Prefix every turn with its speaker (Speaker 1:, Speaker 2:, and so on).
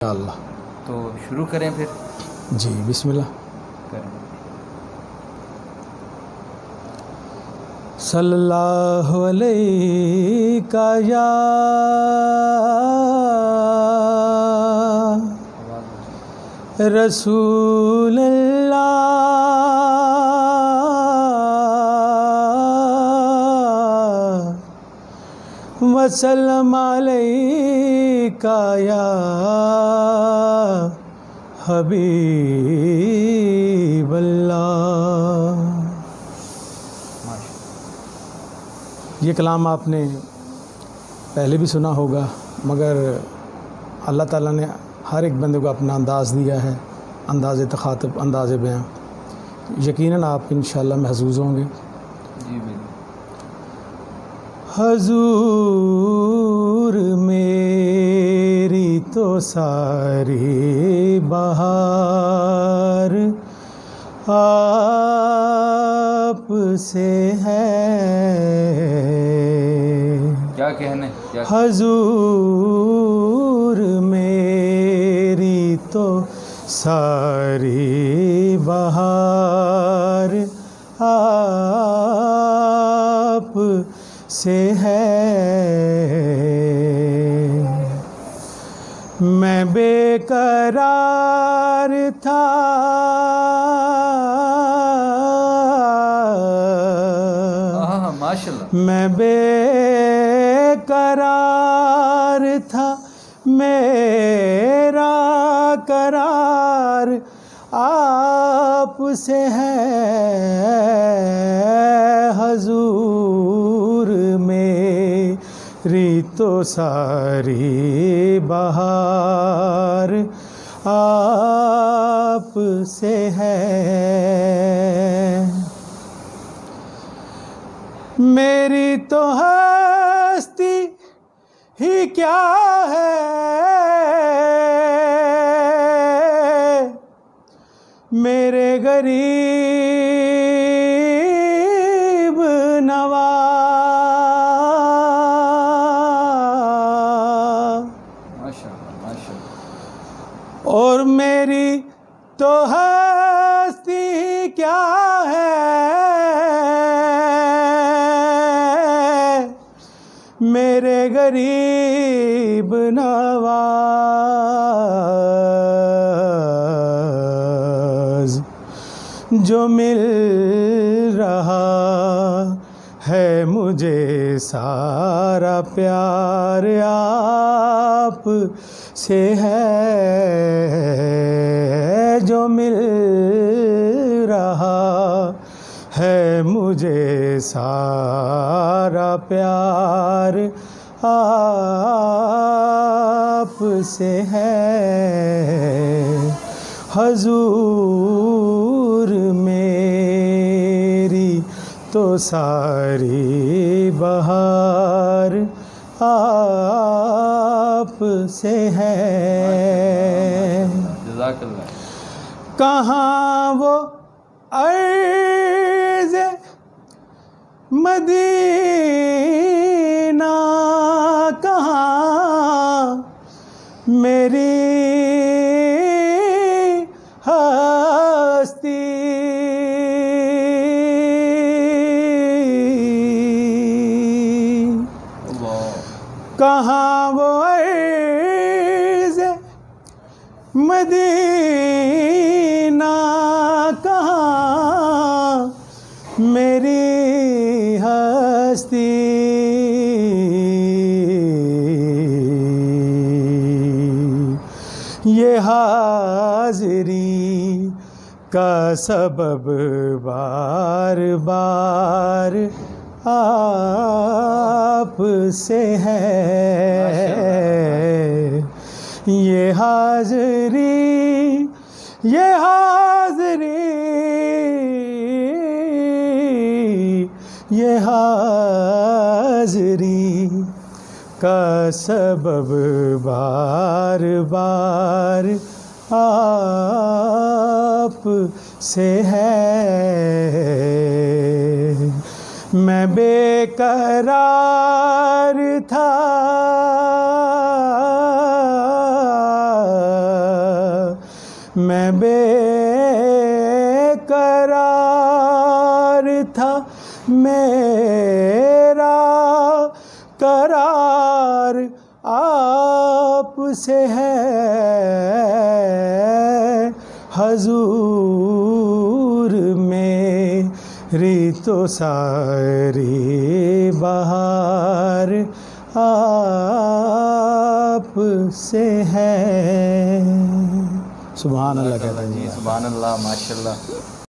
Speaker 1: अल्लाह।
Speaker 2: तो शुरू करें फिर।
Speaker 1: जी बिस्मिल्लाह।
Speaker 2: करें।
Speaker 1: सल्लल्लाहु अलैका या रसूल अल्लाह वसल्लम अलैका या हबीब अल्लाह। ये कलाम आपने पहले भी सुना होगा, मगर अल्लाह ताला ने हर एक बंदे को अपना अंदाज़ दिया है, अंदाज़ तख़ातब, अंदाज़ बयां। यकीनन आप इंशाअल्लाह महज़ूज़ होंगे।
Speaker 2: जी बिल्कुल।
Speaker 1: हजूर मेरी तो सारी बहार आपसे है।
Speaker 2: क्या कहने क्या
Speaker 1: हजूर मेरी तो सारी बहार आप से है। मैं बेकरार था
Speaker 2: माशाल्लाह।
Speaker 1: मैं बेकरार था, मेरा करार आपसे है। हजूर मेरी तो सारी बहार आपसे है। मेरी तो हस्ती ही क्या है, मेरे गरीब नवाज।
Speaker 2: माशाल्लाह माशाल्लाह।
Speaker 1: और मेरी तो हस्ती ही क्या है, मेरे गरीब नवाज। जो मिल रहा है मुझे सारा प्यार आप से है। जो मिल रहा है मुझे सारा प्यार आप से है। हजूर मेरी तो सारी बहार आप से है।
Speaker 2: जज़ाकल्लाह।
Speaker 1: कहाँ वो अर्ज़ मदीना, कहाँ मेरी हस्ती। कहाँ वो अर्ज़ मदीना, कहाँ मेरी हस्ती। ये हाज़री का सबब बार बार आप से है। ये हाज़री, ये हाज़री, ये हाज़री का सबब बार बार आप से है। मैं बेकरार था मैं बेकरार था, मेरा करार आपसे है, हजूर मेरी तो सारी बहार आपसे है। सुभान अल्लाह कहते हैं जी।
Speaker 2: सुभान अल्लाह, माशाल्लाह।